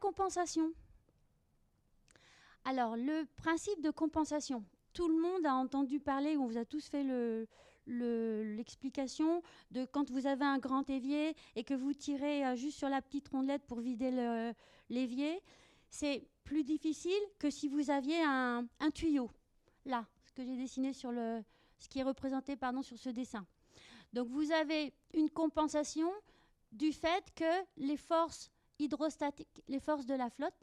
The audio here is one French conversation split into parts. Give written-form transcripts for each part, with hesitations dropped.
compensation. Alors, le principe de compensation. Tout le monde a entendu parler, on vous a tous fait l'explication de quand vous avez un grand évier et que vous tirez juste sur la petite rondelette pour vider l'évier. C'est plus difficile que si vous aviez un tuyau. Là, ce que j'ai dessiné sur ce qui est représenté sur ce dessin. Donc, vous avez une compensation du fait que les forces hydrostatiques, les forces de la flotte,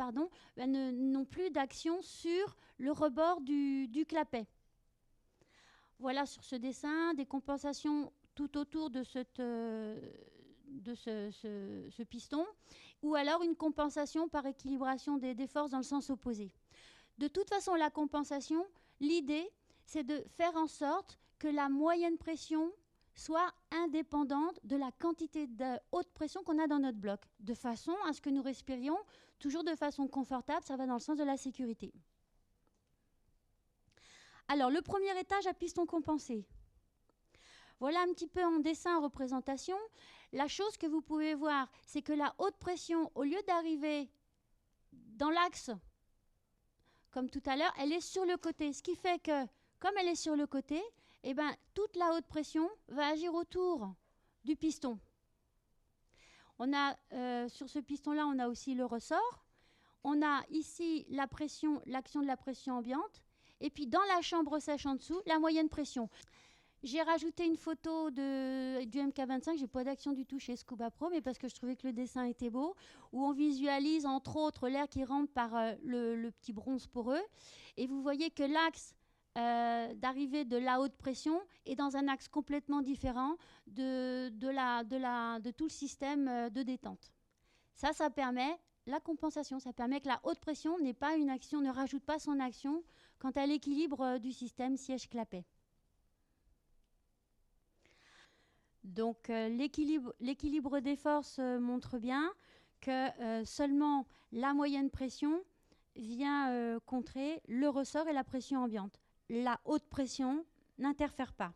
n'ont plus d'action sur le rebord du clapet. Voilà sur ce dessin des compensations tout autour de ce piston, ou alors une compensation par équilibration des forces dans le sens opposé. De toute façon, la compensation, l'idée, c'est de faire en sorte que la moyenne pression soit indépendante de la quantité de haute pression qu'on a dans notre bloc, de façon à ce que nous respirions toujours de façon confortable, ça va dans le sens de la sécurité. Alors, le premier étage à piston compensé. Voilà un petit peu en dessin, en représentation. La chose que vous pouvez voir, c'est que la haute pression, au lieu d'arriver dans l'axe, comme tout à l'heure, elle est sur le côté. Ce qui fait que, comme elle est sur le côté, toute la haute pression va agir autour du piston. On a, sur ce piston-là, on a aussi le ressort. On a ici l'action de la pression ambiante. Et puis, dans la chambre sèche en dessous, la moyenne pression. J'ai rajouté une photo du MK25. Je n'ai pas d'action du tout chez Scuba Pro, mais parce que je trouvais que le dessin était beau, où on visualise, entre autres, l'air qui rentre par le petit bronze poreux. Et vous voyez que l'axe d'arrivée de la haute pression est dans un axe complètement différent de tout le système de détente. Ça permet la compensation. Ça permet que la haute pression n'ait pas une action, ne rajoute pas son action quant à l'équilibre du système siège-clapet. Donc l'équilibre des forces montre bien que seulement la moyenne pression vient contrer le ressort et la pression ambiante. La haute pression n'interfère pas.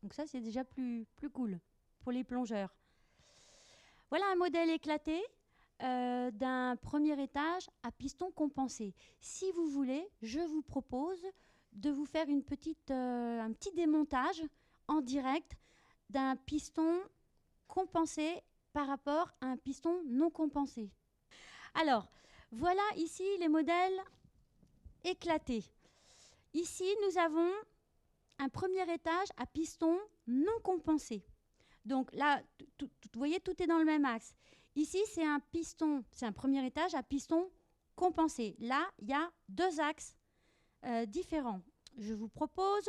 Donc ça, c'est déjà plus cool pour les plongeurs. Voilà un modèle éclaté d'un premier étage à piston compensé. Si vous voulez, je vous propose de vous faire un petit démontage en direct d'un piston compensé par rapport à un piston non compensé. Alors, voilà ici les modèles éclatés. Ici, nous avons un premier étage à piston non compensé. Donc là, vous voyez, tout est dans le même axe. Ici, c'est un premier étage à piston compensé. Là, il y a deux axes différents. Je vous propose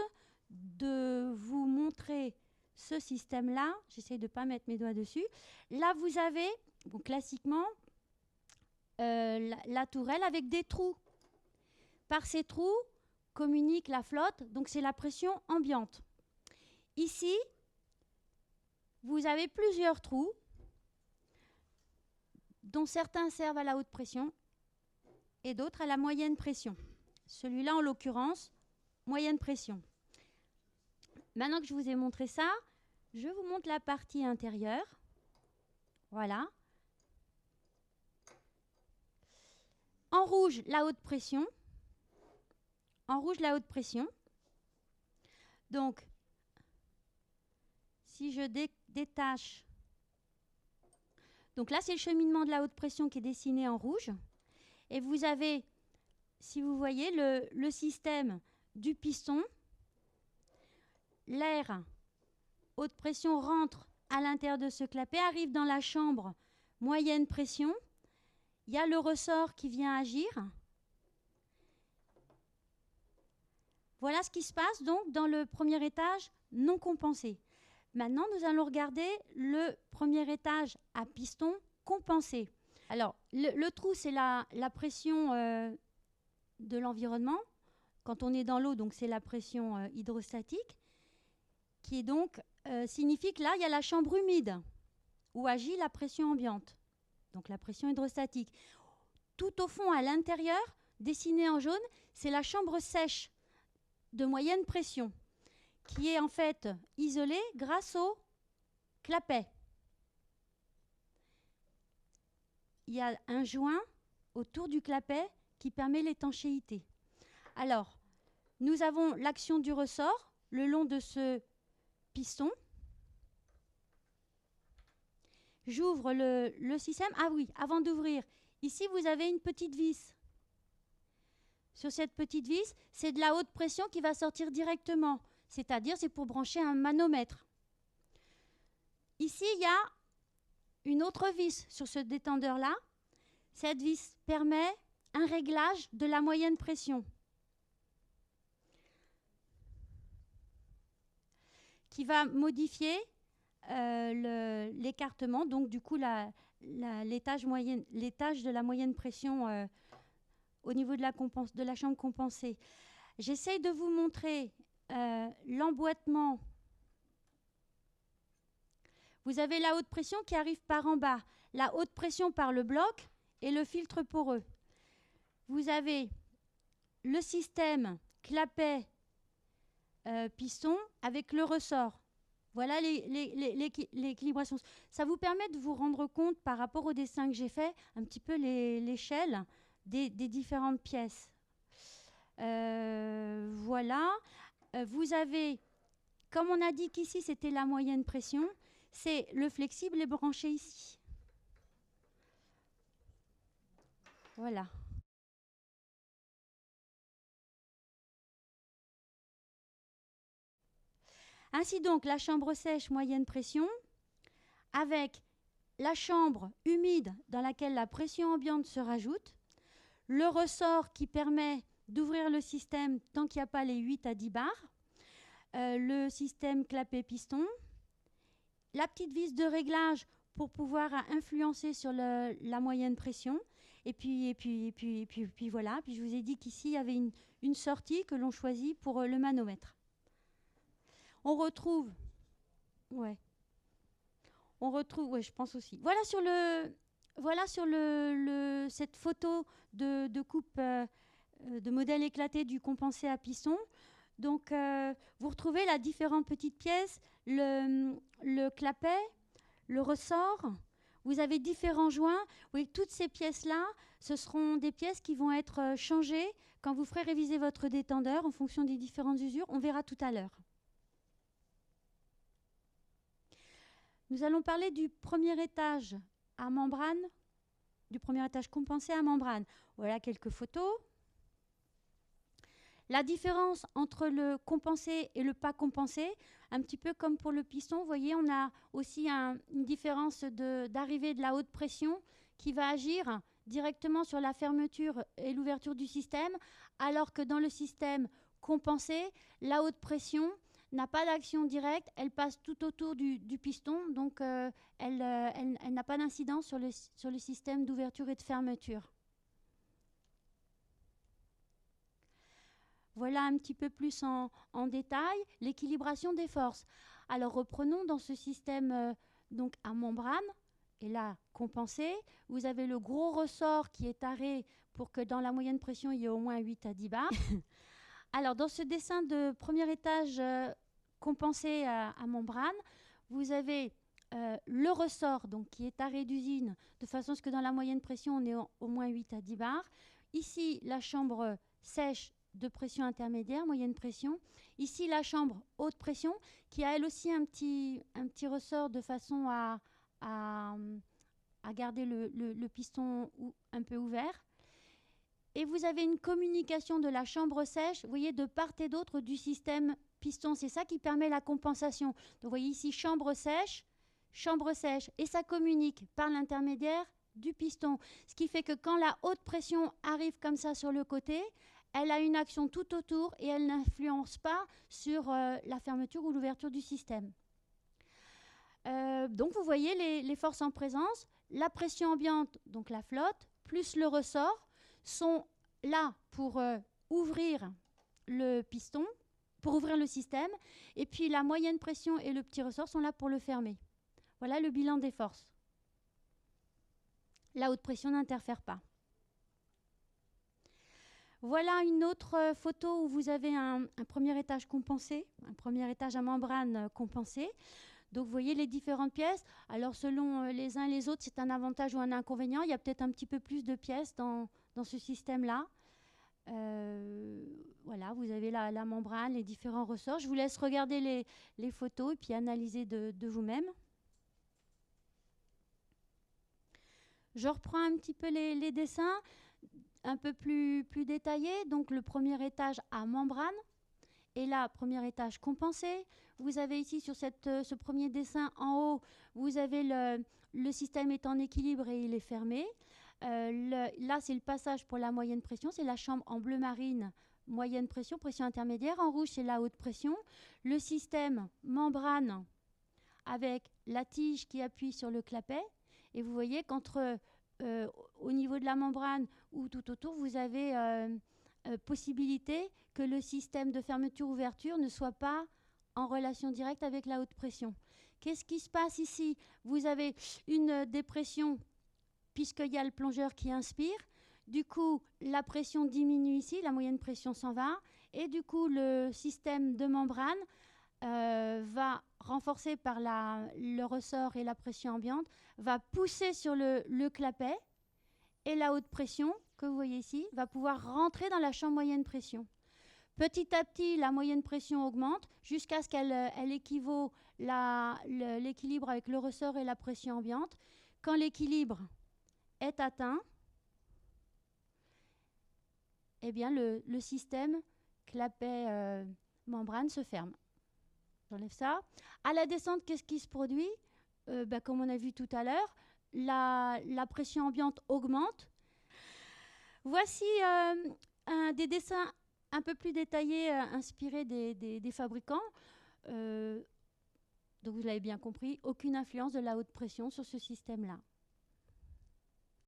de vous montrer ce système-là. J'essaie de ne pas mettre mes doigts dessus. Là, vous avez, classiquement, la tourelle avec des trous. Par ces trous communique la flotte, donc c'est la pression ambiante. Ici, vous avez plusieurs trous, dont certains servent à la haute pression et d'autres à la moyenne pression. Celui-là, en l'occurrence, moyenne pression. Maintenant que je vous ai montré ça, je vous montre la partie intérieure. Voilà. En rouge, la haute pression. En rouge, la haute pression. Donc, si je détache... Donc là, c'est le cheminement de la haute pression qui est dessiné en rouge. Et vous avez, si vous voyez, le système du piston. L'air haute pression rentre à l'intérieur de ce clapet, arrive dans la chambre moyenne pression. Il y a le ressort qui vient agir. Voilà ce qui se passe donc dans le premier étage non compensé. Maintenant, nous allons regarder le premier étage à piston compensé. Alors, le trou, c'est la pression de l'environnement. Quand on est dans l'eau, donc c'est la pression hydrostatique, qui est donc signifie que là, il y a la chambre humide, où agit la pression ambiante, donc la pression hydrostatique. Tout au fond, à l'intérieur, dessiné en jaune, c'est la chambre sèche de moyenne pression, qui est en fait isolée grâce au clapet. Il y a un joint autour du clapet qui permet l'étanchéité. Alors, nous avons l'action du ressort le long de ce piston. J'ouvre le système. Ah oui, avant d'ouvrir, ici vous avez une petite vis. Sur cette petite vis, c'est de la haute pression qui va sortir directement. C'est-à-dire, c'est pour brancher un manomètre. Ici, il y a une autre vis sur ce détendeur-là. Cette vis permet un réglage de la moyenne pression qui va modifier l'écartement, donc du coup l'étage de la moyenne pression au niveau de la chambre compensée. J'essaye de vous montrer l'emboîtement. Vous avez la haute pression qui arrive par en bas, la haute pression par le bloc et le filtre poreux. Vous avez le système clapet piston avec le ressort. Voilà l'équilibration. Ça vous permet de vous rendre compte par rapport au dessin que j'ai fait, un petit peu l'échelle des différentes pièces. Voilà. Vous avez, comme on a dit qu'ici c'était la moyenne pression, c'est le flexible est branché ici. Voilà. Ainsi donc, la chambre sèche moyenne pression avec la chambre humide dans laquelle la pression ambiante se rajoute, le ressort qui permet d'ouvrir le système tant qu'il n'y a pas les 8 à 10 bars, le système clapet piston, la petite vis de réglage pour pouvoir influencer sur la moyenne pression. Et puis voilà. Puis je vous ai dit qu'ici, il y avait une sortie que l'on choisit pour le manomètre. On retrouve... Ouais. On retrouve... Ouais, je pense aussi. Voilà sur cette photo de coupe de modèle éclaté du compensé à piston. Donc, vous retrouvez la différentes petites pièces, le clapet, le ressort. Vous avez différents joints. Oui, toutes ces pièces-là, ce seront des pièces qui vont être changées quand vous ferez réviser votre détendeur en fonction des différentes usures. On verra tout à l'heure. Nous allons parler du premier étage à membrane, du premier étage compensé à membrane. Voilà quelques photos. La différence entre le compensé et le pas compensé, un petit peu comme pour le piston, vous voyez, on a aussi une différence d'arrivée de la haute pression qui va agir directement sur la fermeture et l'ouverture du système, alors que dans le système compensé, la haute pression n'a pas d'action directe, elle passe tout autour du piston, donc elle n'a pas d'incidence sur le système d'ouverture et de fermeture. Voilà un petit peu plus en détail l'équilibration des forces. Alors reprenons dans ce système donc à membrane, et là compensé, vous avez le gros ressort qui est taré pour que dans la moyenne pression il y ait au moins 8 à 10 bars. Alors dans ce dessin de premier étage compensé à membrane, vous avez le ressort donc, qui est taré d'usine de façon à ce que dans la moyenne pression on ait au moins 8 à 10 bars. Ici la chambre sèche de pression intermédiaire, moyenne pression. Ici, la chambre haute pression, qui a elle aussi un petit ressort de façon à garder le piston un peu ouvert. Et vous avez une communication de la chambre sèche, vous voyez, de part et d'autre du système piston. C'est ça qui permet la compensation. Donc, vous voyez ici, chambre sèche, et ça communique par l'intermédiaire du piston. Ce qui fait que quand la haute pression arrive comme ça sur le côté, elle a une action tout autour et elle n'influence pas sur la fermeture ou l'ouverture du système. Donc vous voyez les forces en présence. La pression ambiante, donc la flotte, plus le ressort, sont là pour ouvrir le piston, pour ouvrir le système. Et puis la moyenne pression et le petit ressort sont là pour le fermer. Voilà le bilan des forces. La haute pression n'interfère pas. Voilà une autre photo où vous avez un premier étage compensé, un premier étage à membrane compensé. Donc vous voyez les différentes pièces. Alors selon les uns et les autres, c'est un avantage ou un inconvénient. Il y a peut-être un petit peu plus de pièces dans ce système-là. Voilà, vous avez la membrane, les différents ressorts. Je vous laisse regarder les photos et puis analyser de vous-même. Je reprends un petit peu les dessins, un peu plus détaillés. Donc le premier étage à membrane et là, premier étage compensé. Vous avez ici sur ce premier dessin en haut, vous avez le système est en équilibre et il est fermé. Là, c'est le passage pour la moyenne pression. C'est la chambre en bleu marine, moyenne pression, pression intermédiaire. En rouge, c'est la haute pression. Le système membrane avec la tige qui appuie sur le clapet. Et vous voyez qu'entre au niveau de la membrane ou tout autour, vous avez possibilité que le système de fermeture-ouverture ne soit pas en relation directe avec la haute pression. Qu'est-ce qui se passe ici? Vous avez une dépression puisqu'il y a le plongeur qui inspire. Du coup, la pression diminue ici, la moyenne pression s'en va. Et du coup, le système de membrane va, renforcé par le ressort et la pression ambiante, va pousser sur le clapet. Et la haute pression, que vous voyez ici, va pouvoir rentrer dans la chambre moyenne pression. Petit à petit, la moyenne pression augmente jusqu'à ce qu'elle équivaut l'équilibre avec le ressort et la pression ambiante. Quand l'équilibre est atteint, eh bien le système clapet membrane se ferme. J'enlève ça. À la descente, qu'est-ce qui se produit? Comme on a vu tout à l'heure, la pression ambiante augmente. Voici des dessins un peu plus détaillés inspirés des fabricants. Donc vous l'avez bien compris, aucune influence de la haute pression sur ce système-là.